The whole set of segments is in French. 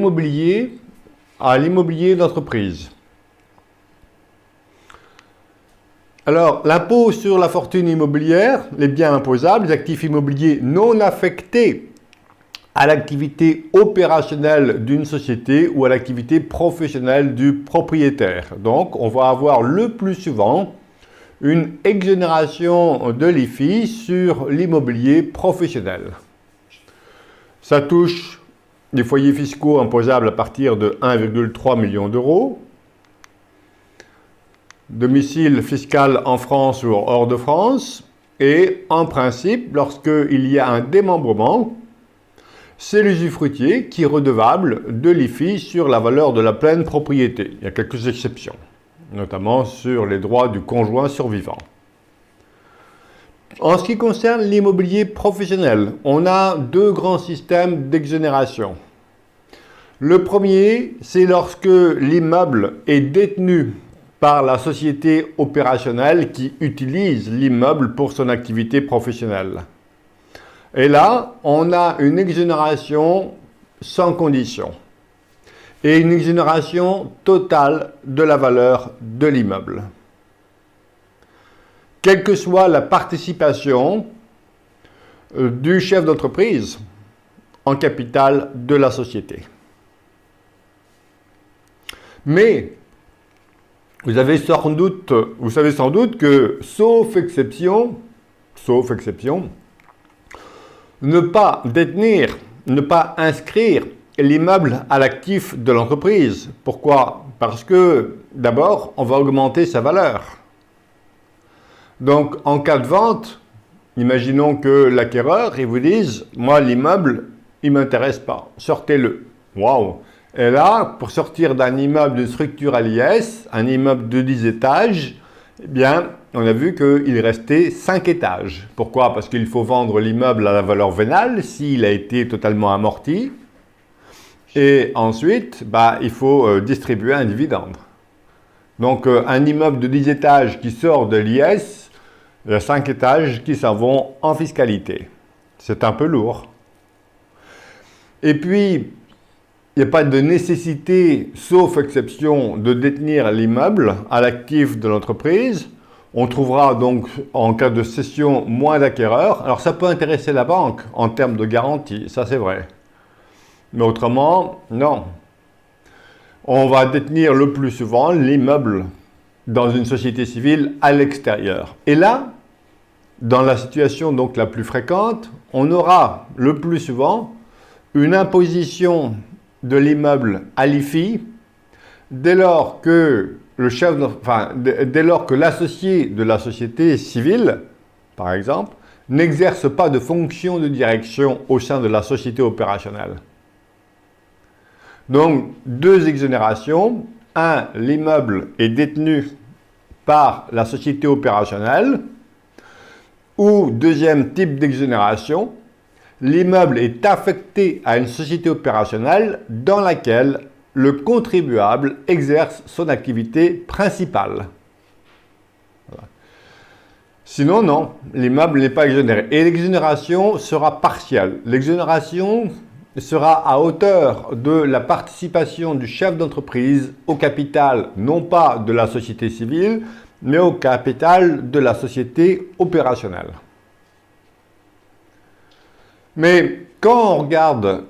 Immobilier à l'immobilier d'entreprise. Alors, l'impôt sur la fortune immobilière, les biens imposables, les actifs immobiliers non affectés à l'activité opérationnelle d'une société ou à l'activité professionnelle du propriétaire. Donc, on va avoir le plus souvent une exonération de l'IFI sur l'immobilier professionnel. Ça touche des foyers fiscaux imposables à partir de 1,3 million d'euros, domicile fiscal en France ou hors de France, et en principe, lorsqu'il y a un démembrement, c'est l'usufruitier qui est redevable de l'IFI sur la valeur de la pleine propriété. Il y a quelques exceptions, notamment sur les droits du conjoint survivant. En ce qui concerne l'immobilier professionnel, on a deux grands systèmes d'exonération. Le premier, c'est lorsque l'immeuble est détenu par la société opérationnelle qui utilise l'immeuble pour son activité professionnelle. Et là, on a une exonération sans condition et une exonération totale de la valeur de l'immeuble. Quelle que soit la participation du chef d'entreprise en capital de la société. Mais vous savez sans doute que, sauf exception, ne pas détenir, ne pas inscrire l'immeuble à l'actif de l'entreprise. Pourquoi? Parce que, d'abord, on va augmenter sa valeur. Donc, en cas de vente, imaginons que l'acquéreur, il vous dise, moi, l'immeuble, il ne m'intéresse pas, sortez-le. Waouh! Et là, pour sortir d'un immeuble de structure à l'IS, un immeuble de 10 étages, eh bien, on a vu qu'il restait 5 étages. Pourquoi? Parce qu'il faut vendre l'immeuble à la valeur vénale s'il a été totalement amorti. Et ensuite, il faut distribuer un dividende. Donc, un immeuble de 10 étages qui sort de l'IS, il y a 5 étages qui s'en vont en fiscalité. C'est un peu lourd. Et puis, il n'y a pas de nécessité, sauf exception, de détenir l'immeuble à l'actif de l'entreprise. On trouvera donc, en cas de cession, moins d'acquéreurs. Alors, ça peut intéresser la banque en termes de garantie, ça c'est vrai. Mais autrement, non. On va détenir le plus souvent l'immeuble dans une société civile à l'extérieur. Et là, dans la situation donc la plus fréquente, on aura le plus souvent une imposition de l'immeuble à l'IFI dès lors que l'associé de la société civile, par exemple, n'exerce pas de fonction de direction au sein de la société opérationnelle. Donc, deux exonérations. Un, l'immeuble est détenu par la société opérationnelle. Ou, deuxième type d'exonération, l'immeuble est affecté à une société opérationnelle dans laquelle le contribuable exerce son activité principale. Voilà. Sinon, non, l'immeuble n'est pas exonéré. Et l'exonération sera partielle. L'exonération sera à hauteur de la participation du chef d'entreprise au capital, non pas de la société civile, mais au capital de la société opérationnelle. Mais quand on regarde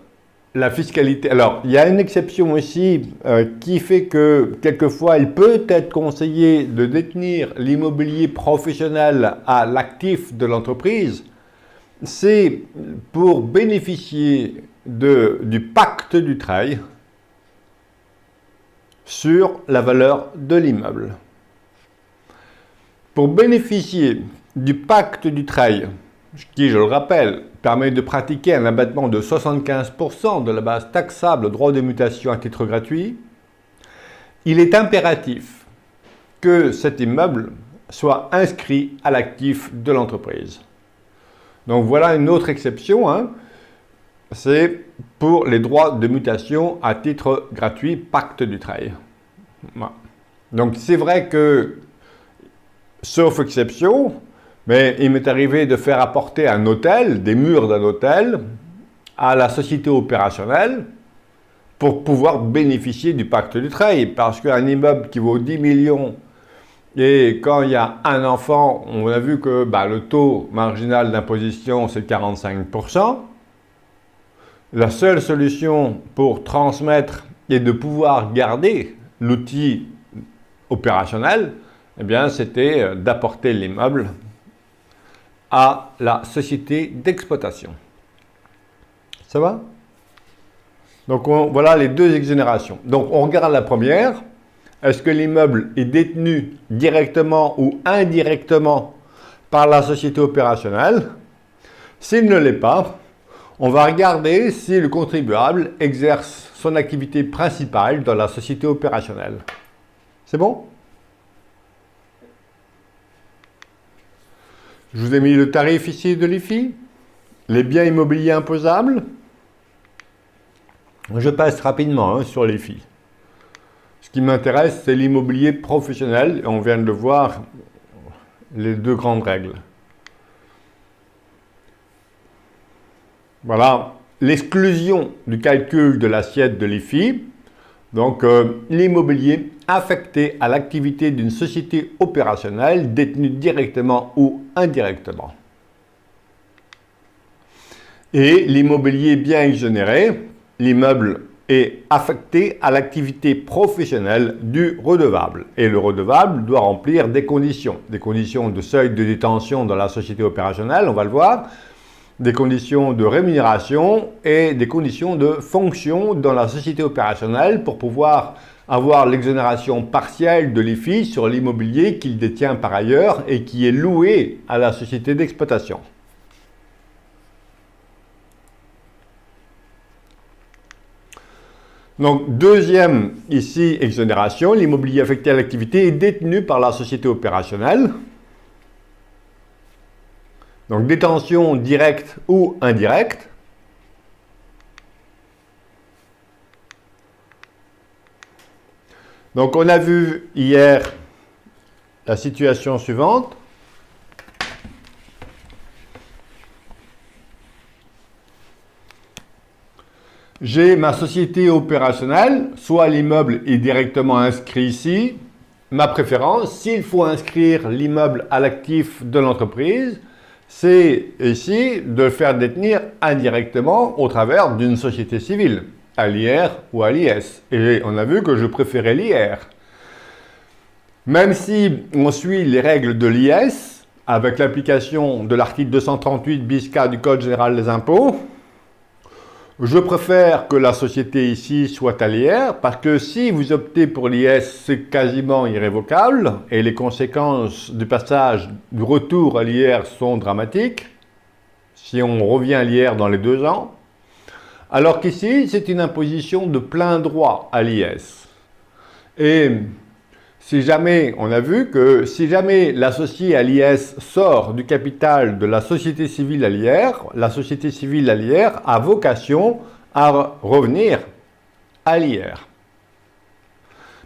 la fiscalité, alors il y a une exception aussi qui fait que quelquefois il peut être conseillé de détenir l'immobilier professionnel à l'actif de l'entreprise, c'est pour bénéficier du pacte du Dutreil sur la valeur de l'immeuble. Pour bénéficier du pacte du Dutreil, qui, je le rappelle, permet de pratiquer un abattement de 75% de la base taxable droit de mutation à titre gratuit, il est impératif que cet immeuble soit inscrit à l'actif de l'entreprise. Donc voilà une autre exception, c'est pour les droits de mutation à titre gratuit, pacte du Dutreil. Voilà. Donc c'est vrai que, sauf exception, mais il m'est arrivé de faire apporter un hôtel, des murs d'un hôtel, à la société opérationnelle pour pouvoir bénéficier du pacte du Dutreil. Parce qu'un immeuble qui vaut 10 millions, et quand il y a un enfant, on a vu que le taux marginal d'imposition, c'est 45%. La seule solution pour transmettre et de pouvoir garder l'outil opérationnel, eh bien, c'était d'apporter l'immeuble à la société d'exploitation. Ça va? Donc, voilà les deux exonérations. Donc, on regarde la première. Est-ce que l'immeuble est détenu directement ou indirectement par la société opérationnelle? S'il ne l'est pas, on va regarder si le contribuable exerce son activité principale dans la société opérationnelle. C'est bon? Je vous ai mis le tarif ici de l'IFI, les biens immobiliers imposables. Je passe rapidement sur l'IFI. Ce qui m'intéresse, c'est l'immobilier professionnel. Et on vient de le voir, les deux grandes règles. Voilà, l'exclusion du calcul de l'assiette de l'IFI. Donc, l'immobilier affecté à l'activité d'une société opérationnelle détenue directement ou indirectement. Et l'immobilier bien exonéré, l'immeuble est affecté à l'activité professionnelle du redevable. Et le redevable doit remplir des conditions de seuil de détention dans la société opérationnelle, on va le voir, des conditions de rémunération et des conditions de fonction dans la société opérationnelle pour pouvoir avoir l'exonération partielle de l'IFI sur l'immobilier qu'il détient par ailleurs et qui est loué à la société d'exploitation. Donc, deuxième ici exonération, l'immobilier affecté à l'activité est détenu par la société opérationnelle. Donc, détention directe ou indirecte. Donc, on a vu hier la situation suivante. J'ai ma société opérationnelle, soit l'immeuble est directement inscrit ici. Ma préférence, s'il faut inscrire l'immeuble à l'actif de l'entreprise, c'est ici de le faire détenir indirectement au travers d'une société civile, à l'IR ou à l'IS. Et on a vu que je préférais l'IR. Même si on suit les règles de l'IS, avec l'application de l'article 238 bis K du Code général des impôts, je préfère que la société ici soit à l'IR parce que si vous optez pour l'IS, c'est quasiment irrévocable et les conséquences du passage, du retour à l'IR sont dramatiques si on revient à l'IR dans les 2 ans. Alors qu'ici, c'est une imposition de plein droit à l'IS. Et si jamais, on a vu que si jamais l'associé à l'IS sort du capital de la société civile à l'IR, la société civile à l'IR a vocation à revenir à l'IR.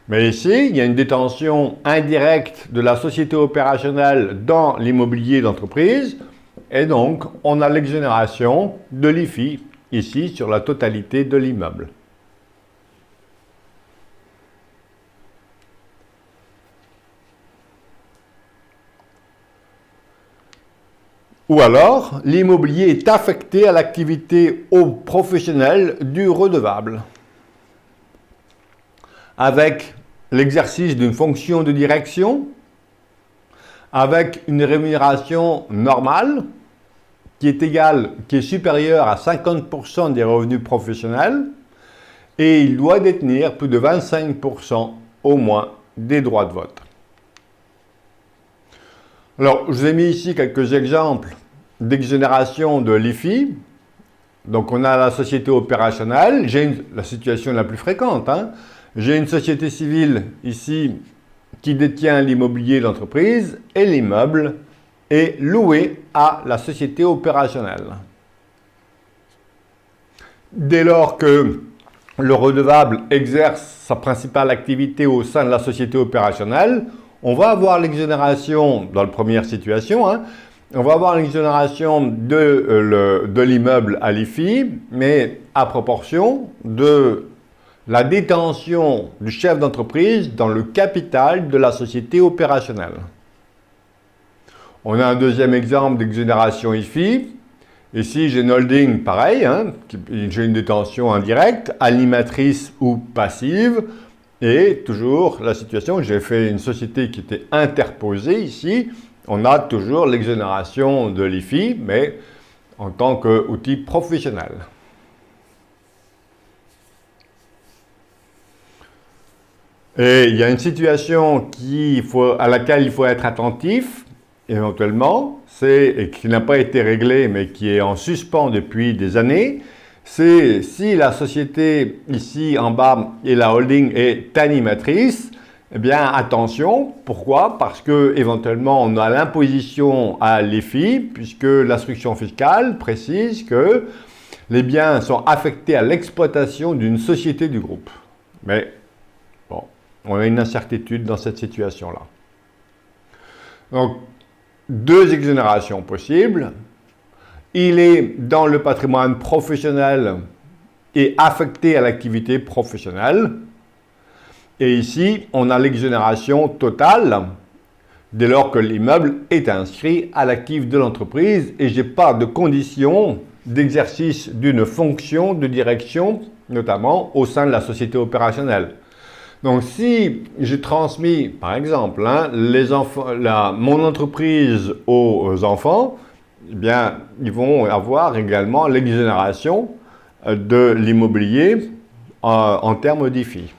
Mais ici, il y a une détention indirecte de la société opérationnelle dans l'immobilier d'entreprise et donc on a l'exonération de l'IFI ici sur la totalité de l'immeuble. Ou alors, l'immobilier est affecté à l'activité professionnelle du redevable, avec l'exercice d'une fonction de direction, avec une rémunération normale qui est supérieure à 50% des revenus professionnels, et il doit détenir plus de 25% au moins des droits de vote. Alors, je vous ai mis ici quelques exemples d'exonération de l'IFI. Donc, on a la société opérationnelle, la situation la plus fréquente. J'ai une société civile ici qui détient l'immobilier de l'entreprise et l'immeuble est loué à la société opérationnelle. Dès lors que le redevable exerce sa principale activité au sein de la société opérationnelle, on va avoir l'exonération, dans la première situation, on va avoir l'exonération de l'immeuble à l'IFI, mais à proportion de la détention du chef d'entreprise dans le capital de la société opérationnelle. On a un deuxième exemple d'exonération IFI. Ici, j'ai une holding pareil, hein, j'ai une détention indirecte, animatrice ou passive. Et toujours la situation, j'ai fait une société qui était interposée ici. On a toujours l'exonération de l'IFI, mais en tant qu'outil professionnel. Et il y a une situation à laquelle il faut être attentif, éventuellement, et qui n'a pas été réglée, mais qui est en suspens depuis des années, c'est si la société, ici en bas, et la holding est animatrice, eh bien attention, pourquoi? Parce que éventuellement on a l'imposition à l'IFI, puisque l'instruction fiscale précise que les biens sont affectés à l'exploitation d'une société du groupe. Mais bon, on a une incertitude dans cette situation-là. Donc, deux exonérations possibles. Il est dans le patrimoine professionnel et affecté à l'activité professionnelle. Et ici, on a l'exonération totale dès lors que l'immeuble est inscrit à l'actif de l'entreprise et je n'ai pas de condition d'exercice d'une fonction de direction, notamment au sein de la société opérationnelle. Donc, si j'ai transmis, par exemple, hein, mon entreprise aux enfants, eh bien, ils vont avoir également l'exonération de l'immobilier en termes d'IFI.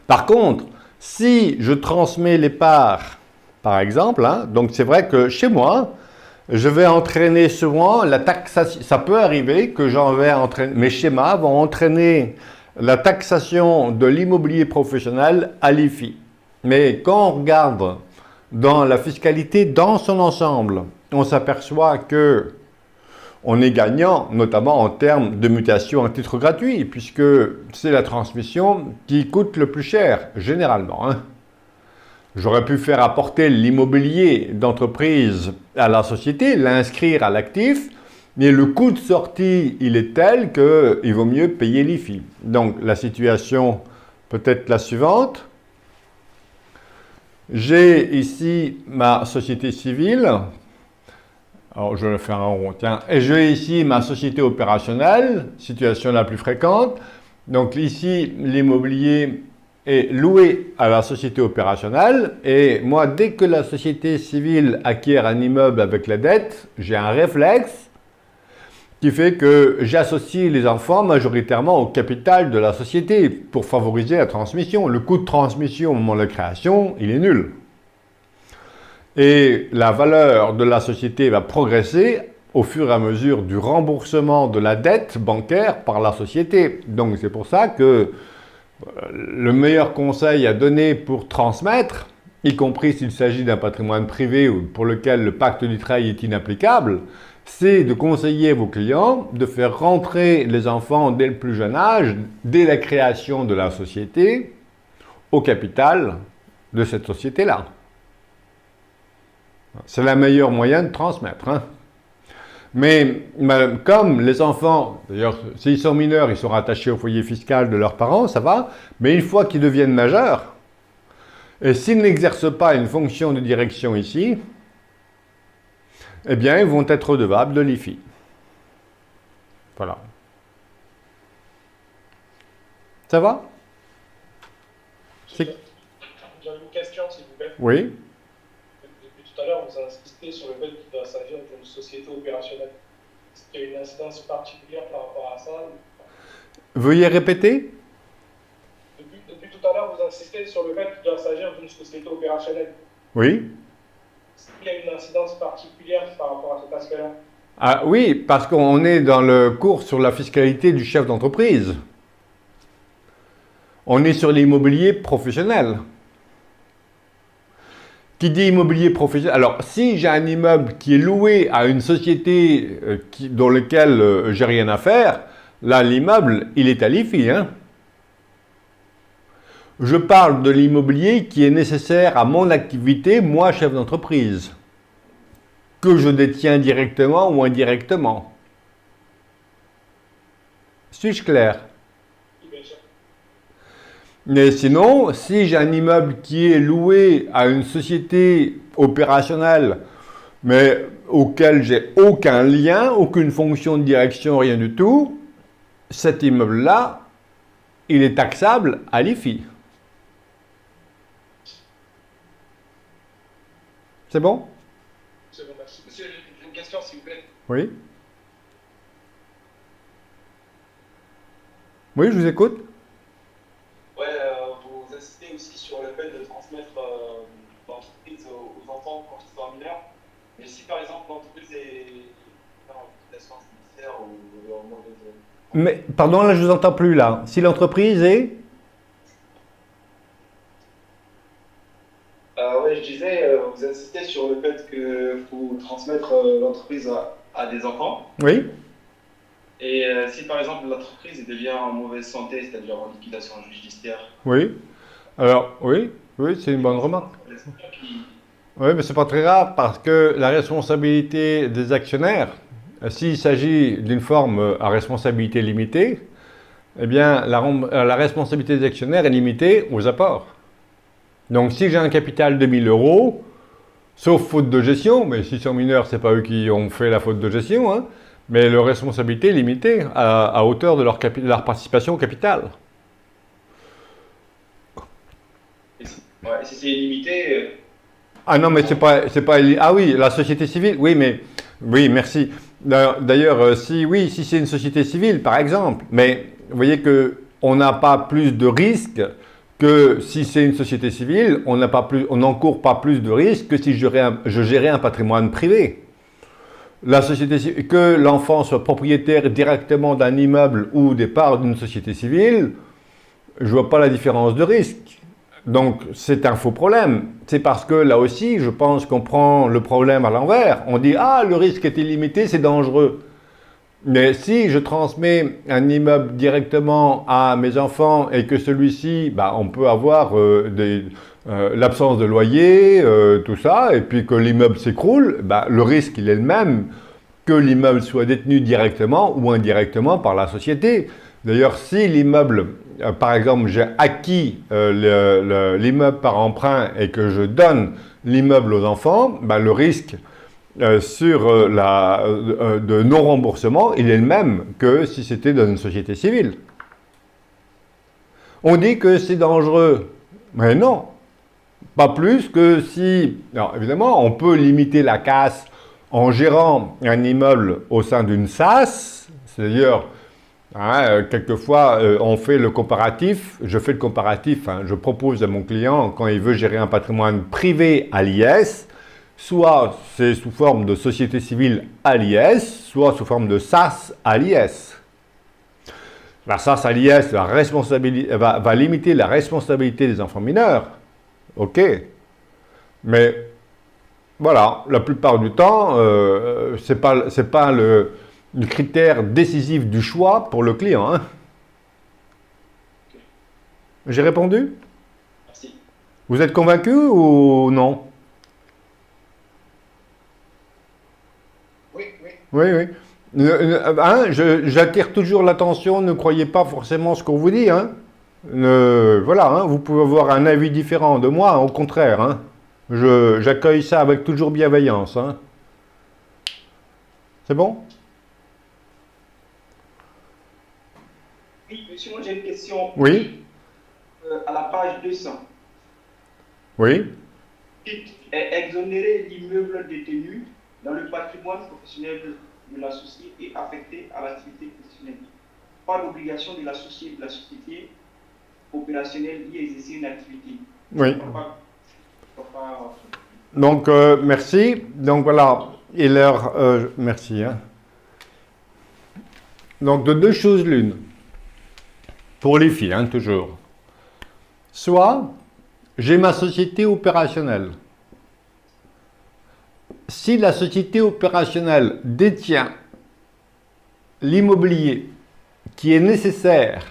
Par contre, si je transmets les parts, par exemple, hein, donc c'est vrai que chez moi, je vais entraîner souvent la taxation. Ça peut arriver que mes schémas vont entraîner la taxation de l'immobilier professionnel à l'IFI. Mais quand on regarde dans la fiscalité dans son ensemble, on s'aperçoit que on est gagnant, notamment en termes de mutation à titre gratuit, puisque c'est la transmission qui coûte le plus cher, généralement. Hein. J'aurais pu faire apporter l'immobilier d'entreprise à la société, l'inscrire à l'actif, mais le coût de sortie, il est tel qu'il vaut mieux payer l'IFI. Donc, la situation peut être la suivante. J'ai ici ma société civile. Alors, je vais faire un rond, tiens. Et j'ai ici ma société opérationnelle, situation la plus fréquente. Donc, ici, l'immobilier est loué à la société opérationnelle. Et moi, dès que la société civile acquiert un immeuble avec la dette, j'ai un réflexe qui fait que j'associe les enfants majoritairement au capital de la société pour favoriser la transmission. Le coût de transmission au moment de la création, il est nul. Et la valeur de la société va progresser au fur et à mesure du remboursement de la dette bancaire par la société. Donc c'est pour ça que le meilleur conseil à donner pour transmettre, y compris s'il s'agit d'un patrimoine privé ou pour lequel le pacte du travail est inapplicable, c'est de conseiller vos clients de faire rentrer les enfants dès le plus jeune âge, dès la création de la société, au capital de cette société-là. C'est le meilleur moyen de transmettre. Hein. Mais comme les enfants, d'ailleurs, s'ils sont mineurs, ils sont rattachés au foyer fiscal de leurs parents, ça va, mais une fois qu'ils deviennent majeurs, et s'ils n'exercent pas une fonction de direction ici, eh bien, ils vont être redevables de l'IFI. Voilà. Ça va? J'ai une question, s'il vous plaît. Oui. Depuis tout à l'heure, vous insistez sur le fait qu'il doit s'agir d'une société opérationnelle. Est-ce qu'il y a une incidence particulière par rapport à ça? Veuillez répéter? Depuis tout à l'heure, vous insistez sur le fait qu'il doit s'agir d'une société opérationnelle. Oui. Est-ce qu'il y a une incidence particulière par rapport à cet aspect-là? Ah oui, parce qu'on est dans le cours sur la fiscalité du chef d'entreprise. On est sur l'immobilier professionnel. Qui dit immobilier professionnel? Alors, si j'ai un immeuble qui est loué à une société dans laquelle j'ai rien à faire, là, l'immeuble, il est à l'IFI. Hein? Je parle de l'immobilier qui est nécessaire à mon activité, moi, chef d'entreprise, que je détiens directement ou indirectement. Suis-je clair? Oui, bien sûr. Mais sinon, si j'ai un immeuble qui est loué à une société opérationnelle, mais auquel j'ai aucun lien, aucune fonction de direction, rien du tout, cet immeuble-là, il est taxable à l'IFI. C'est bon? C'est bon, merci. Monsieur, j'ai une question, s'il vous plaît. Oui? Oui, je vous écoute. Ouais, vous insistez aussi sur le fait de transmettre l'entreprise aux enfants quand ils sont mineurs. Mais si par exemple l'entreprise est en liquidation judiciaire ou en mauvaise. Mais, pardon, là, je vous entends plus, là. Si l'entreprise est... Oui, je disais, vous insistez sur le fait qu'il faut transmettre l'entreprise à des enfants. Oui? Et si par exemple l'entreprise devient en mauvaise santé, c'est-à-dire en liquidation judiciaire, Oui? Alors, oui, oui, c'est une bonne remarque. les actionnaires qui. Oui, mais c'est pas très grave parce que la responsabilité des actionnaires, s'il s'agit d'une forme à responsabilité limitée, eh bien, la responsabilité des actionnaires est limitée aux apports. Donc, si j'ai un capital de 1000 euros, sauf faute de gestion, mais s'ils sont mineurs, c'est pas eux qui ont fait la faute de gestion, hein, mais leur responsabilité est limitée à hauteur de leur participation au capital. Ouais, si c'est illimité, Ah non, mais c'est pas, ah oui, la société civile, oui, mais, oui, merci. D'ailleurs, oui, si c'est une société civile, par exemple, mais vous voyez que on n'a pas plus de risques que si c'est une société civile, on n'encourt pas plus de risques que si je gérais un patrimoine privé. La société civile, que l'enfant soit propriétaire directement d'un immeuble ou des parts d'une société civile, je vois pas la différence de risque. Donc, c'est un faux problème. C'est parce que là aussi, je pense qu'on prend le problème à l'envers. On dit, ah, le risque est illimité, c'est dangereux. Mais si je transmets un immeuble directement à mes enfants et que celui-ci, bah, on peut avoir l'absence de loyer, tout ça, et puis que l'immeuble s'écroule, bah, le risque, il est le même que l'immeuble soit détenu directement ou indirectement par la société. D'ailleurs, si l'immeuble, par exemple, j'ai acquis l'immeuble par emprunt et que je donne l'immeuble aux enfants, ben, le risque de non-remboursement, il est le même que si c'était dans une société civile. On dit que c'est dangereux, mais non, pas plus que si... Alors évidemment, on peut limiter la casse en gérant un immeuble au sein d'une SAS, c'est-à-dire... Hein, quelquefois, on fait le comparatif, je fais le comparatif, hein, je propose à mon client, quand il veut gérer un patrimoine privé à l'IS, soit c'est sous forme de société civile à l'IS, soit sous forme de SAS à l'IS. La SAS à l'IS va limiter la responsabilité des enfants mineurs, ok, mais voilà, la plupart du temps, c'est pas le critère décisif du choix pour le client. Hein. J'ai répondu? merci. Vous êtes convaincu ou non? Oui, oui. Oui, oui. Hein, j'attire toujours l'attention, ne croyez pas forcément ce qu'on vous dit. Hein. Voilà, hein, vous pouvez avoir un avis différent de moi, au contraire. Hein. J'accueille ça avec toujours bienveillance. Hein. C'est bon? Oui, monsieur, moi j'ai une question. Oui. À la page 200. Oui. Exonérer l'immeuble détenu dans le patrimoine professionnel de l'associé et affecté à l'activité professionnelle. Pas d'obligation de l'associé de la société opérationnelle d'y exercer une activité. Oui. Donc, merci. Donc voilà. Et merci. Hein. Donc, de deux choses l'une. Pour les filles, hein, toujours. Soit, j'ai ma société opérationnelle. Si la société opérationnelle détient l'immobilier qui est nécessaire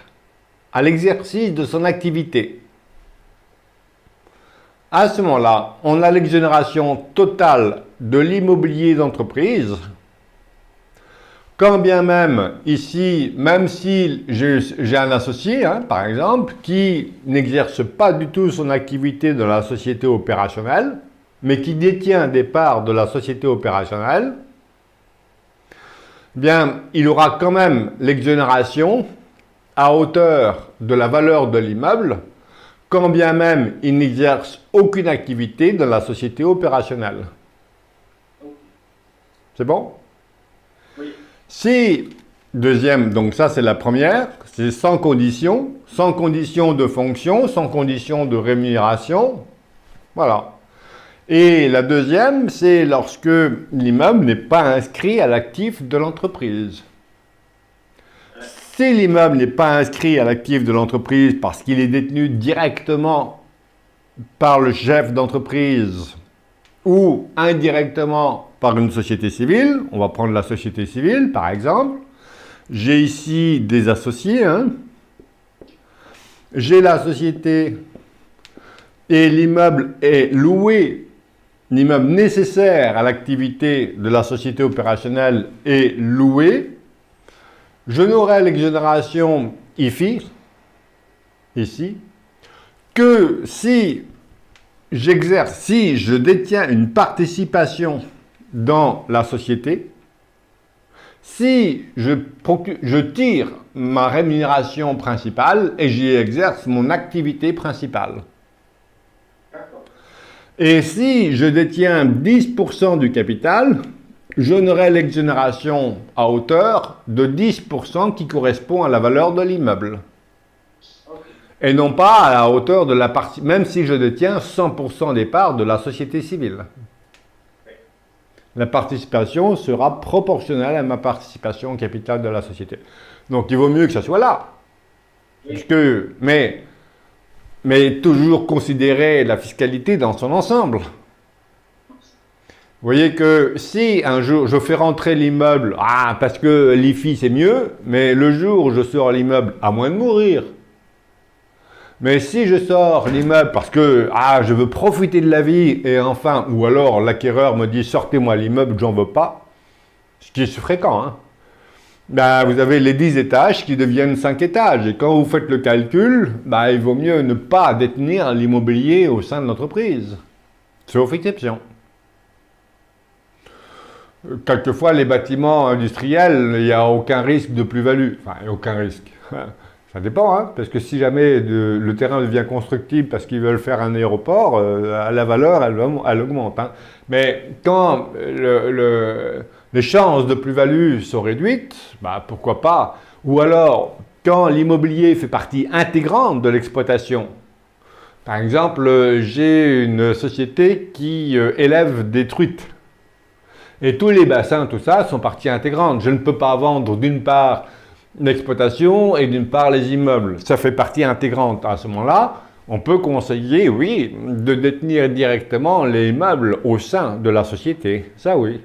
à l'exercice de son activité, à ce moment-là, on a l'exonération totale de l'immobilier d'entreprise quand bien même, ici, même si j'ai un associé, hein, par exemple, qui n'exerce pas du tout son activité dans la société opérationnelle, mais qui détient des parts de la société opérationnelle, bien, il aura quand même l'exonération à hauteur de la valeur de l'immeuble, quand bien même il n'exerce aucune activité dans la société opérationnelle. C'est bon? Oui. Si, deuxième, donc ça c'est la première, c'est sans condition de fonction, sans condition de rémunération, voilà. Et la deuxième, c'est lorsque l'immeuble n'est pas inscrit à l'actif de l'entreprise. Si l'immeuble n'est pas inscrit à l'actif de l'entreprise parce qu'il est détenu directement par le chef d'entreprise ou indirectement par une société civile, on va prendre la société civile par exemple, j'ai ici des associés, hein. J'ai la société et l'immeuble est loué, l'immeuble nécessaire à l'activité de la société opérationnelle est loué, je n'aurai l'exonération IFI, ici, que si j'exerce, si je détiens une participation dans la société, si je tire ma rémunération principale et j'y exerce mon activité principale. Et si je détiens 10% du capital, je n'aurai l'exonération à hauteur de 10% qui correspond à la valeur de l'immeuble. Et non pas à la hauteur de la partie, même si je détiens 100% des parts de la société civile. La participation sera proportionnelle à ma participation au capital de la société. Donc il vaut mieux que ça soit là. Mais toujours considérer la fiscalité dans son ensemble. Vous voyez que si un jour je fais rentrer l'immeuble, parce que l'IFI c'est mieux, mais le jour où je sors l'immeuble, à moins de mourir. Mais si je sors l'immeuble parce que je veux profiter de la vie et enfin, ou alors l'acquéreur me dit sortez-moi l'immeuble, j'en veux pas, ce qui est fréquent, hein. Vous avez les 10 étages qui deviennent 5 étages. Et quand vous faites le calcul, il vaut mieux ne pas détenir l'immobilier au sein de l'entreprise. Sauf exception. Quelquefois, les bâtiments industriels, il n'y a aucun risque de plus-value. Enfin, aucun risque. Ça dépend, hein, parce que si jamais le terrain devient constructible parce qu'ils veulent faire un aéroport, la valeur, elle augmente. Hein. Mais quand les chances de plus-value sont réduites, pourquoi pas. Ou alors, quand l'immobilier fait partie intégrante de l'exploitation. Par exemple, j'ai une société qui élève des truites. Et tous les bassins, tout ça, sont partie intégrante. Je ne peux pas vendre d'une part l'exploitation et d'une part les immeubles. Ça fait partie intégrante. À ce moment-là, on peut conseiller, oui, de détenir directement les immeubles au sein de la société. Ça, oui.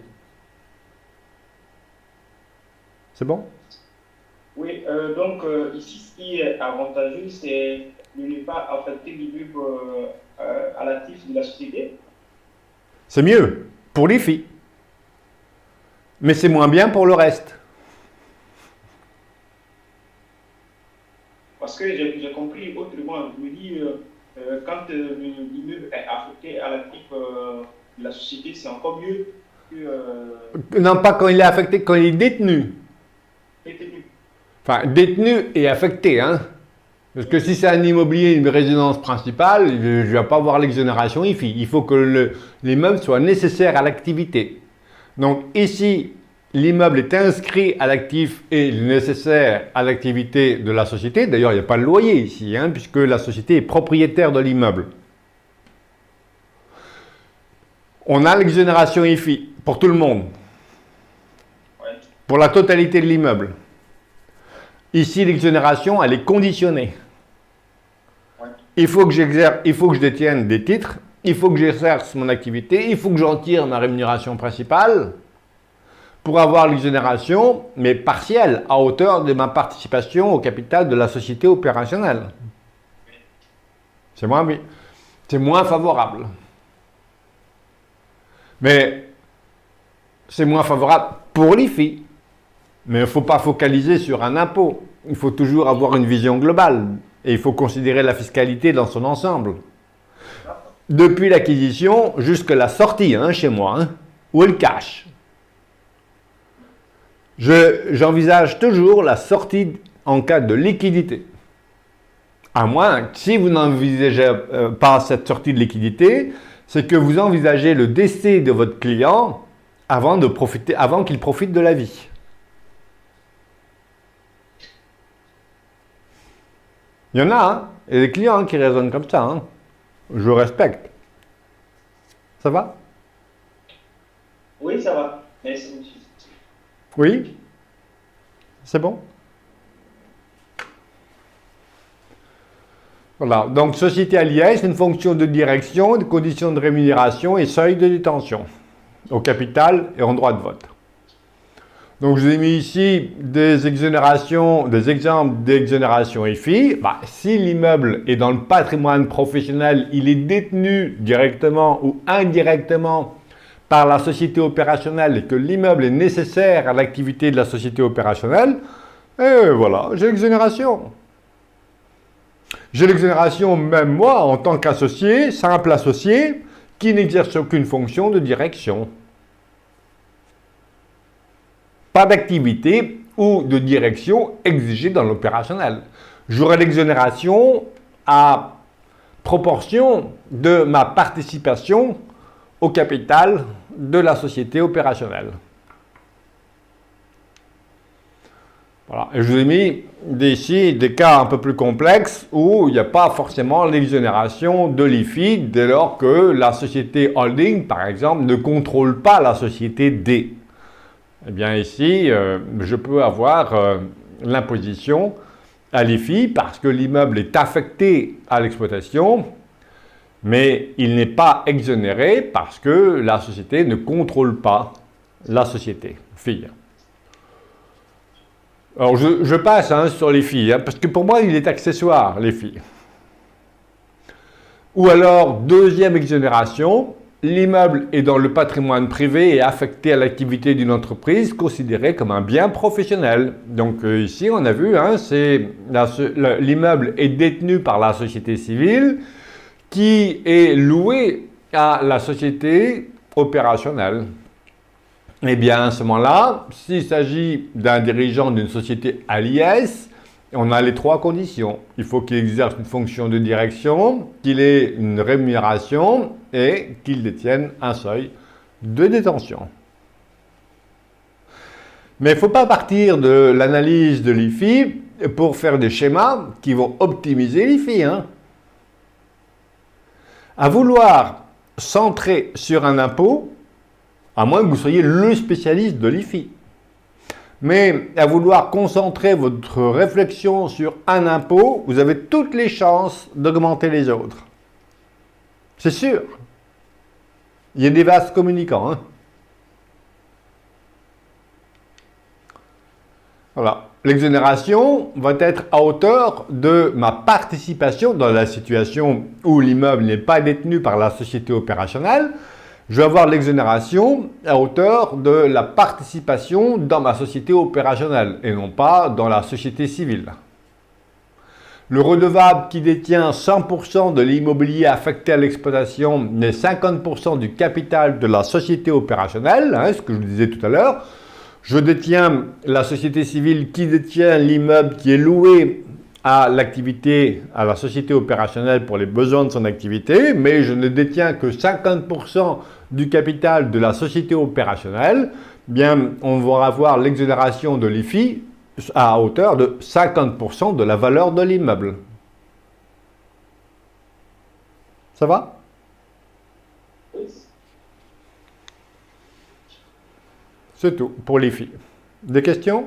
C'est bon? Oui, donc ici, ce qui est avantageux, c'est de ne pas affecter l'immeuble à l'actif de la société. C'est mieux pour les filles. Mais c'est moins bien pour le reste. Parce que j'ai compris autrement. Je me dis, quand l'immeuble est affecté à l'actif de la société, c'est encore mieux que... Non, pas quand il est affecté, quand il est détenu. Détenu. Enfin, détenu et affecté, hein. Parce que si c'est un immobilier, une résidence principale, je ne vais pas avoir l'exonération IFI. Il faut que l'immeuble soit nécessaire à l'activité. Donc ici, l'immeuble est inscrit à l'actif et nécessaire à l'activité de la société. D'ailleurs, il n'y a pas de loyer ici, hein, puisque la société est propriétaire de l'immeuble. On a l'exonération IFI pour tout le monde, pour la totalité de l'immeuble. Ici, l'exonération, elle est conditionnée. Il faut que je détienne des titres, il faut que j'exerce mon activité, il faut que j'en tire ma rémunération principale pour avoir l'exonération, mais partielle, à hauteur de ma participation au capital de la société opérationnelle. C'est moins favorable. Mais c'est moins favorable pour l'IFI. Mais il ne faut pas focaliser sur un impôt. Il faut toujours avoir une vision globale. Et il faut considérer la fiscalité dans son ensemble. Depuis l'acquisition jusqu'à la sortie, hein, chez moi, hein, ou le cash. J'envisage toujours la sortie en cas de liquidité. À moins, si vous n'envisagez pas cette sortie de liquidité, c'est que vous envisagez le décès de votre client avant qu'il profite de la vie. Il y en a, hein, et des clients qui raisonnent comme ça. Hein. Je respecte. Ça va? Oui, ça va. Merci. Oui? C'est bon? Voilà. Donc, société à l'IS, une fonction de direction, de conditions de rémunération et seuil de détention au capital et en droit de vote. Donc, je vous ai mis ici des exemples d'exonération IFI. Si l'immeuble est dans le patrimoine professionnel, il est détenu directement ou indirectement par la société opérationnelle et que l'immeuble est nécessaire à l'activité de la société opérationnelle, et voilà, j'ai l'exonération. J'ai l'exonération même moi en tant qu'associé, simple associé, qui n'exerce aucune fonction de direction. Pas d'activité ou de direction exigée dans l'opérationnel. J'aurai l'exonération à proportion de ma participation au capital de la société opérationnelle. Voilà. Et je vous ai mis ici des cas un peu plus complexes où il n'y a pas forcément l'exonération de l'IFI dès lors que la société holding, par exemple, ne contrôle pas la société D. Eh bien ici, je peux avoir l'imposition à l'IFI parce que l'immeuble est affecté à l'exploitation, mais il n'est pas exonéré parce que la société ne contrôle pas la société fille. Alors je passe sur les filles, parce que pour moi il est accessoire, les filles. Ou alors, deuxième exonération, l'immeuble est dans le patrimoine privé et affecté à l'activité d'une entreprise considérée comme un bien professionnel. Donc ici on a vu, l'immeuble est détenu par la société civile qui est loué à la société opérationnelle. Eh bien, à ce moment-là, s'il s'agit d'un dirigeant d'une société à l'IS, on a les trois conditions. Il faut qu'il exerce une fonction de direction, qu'il ait une rémunération et qu'il détienne un seuil de détention. Mais il ne faut pas partir de l'analyse de l'IFI pour faire des schémas qui vont optimiser l'IFI. À vouloir centrer sur un impôt, à moins que vous soyez le spécialiste de l'IFI. Mais à vouloir concentrer votre réflexion sur un impôt, vous avez toutes les chances d'augmenter les autres. C'est sûr. Il y a des vases communicants. Voilà. L'exonération va être à hauteur de ma participation dans la situation où l'immeuble n'est pas détenu par la société opérationnelle. Je vais avoir l'exonération à hauteur de la participation dans ma société opérationnelle et non pas dans la société civile. Le redevable qui détient 100% de l'immobilier affecté à l'exploitation mais 50% du capital de la société opérationnelle, ce que je vous disais tout à l'heure. Je détiens la société civile qui détient l'immeuble qui est loué à l'activité, à la société opérationnelle pour les besoins de son activité, mais je ne détiens que 50% du capital de la société opérationnelle. Bien, on va avoir l'exonération de l'IFI à hauteur de 50% de la valeur de l'immeuble. Ça va? C'est tout pour l'IFI. Des questions?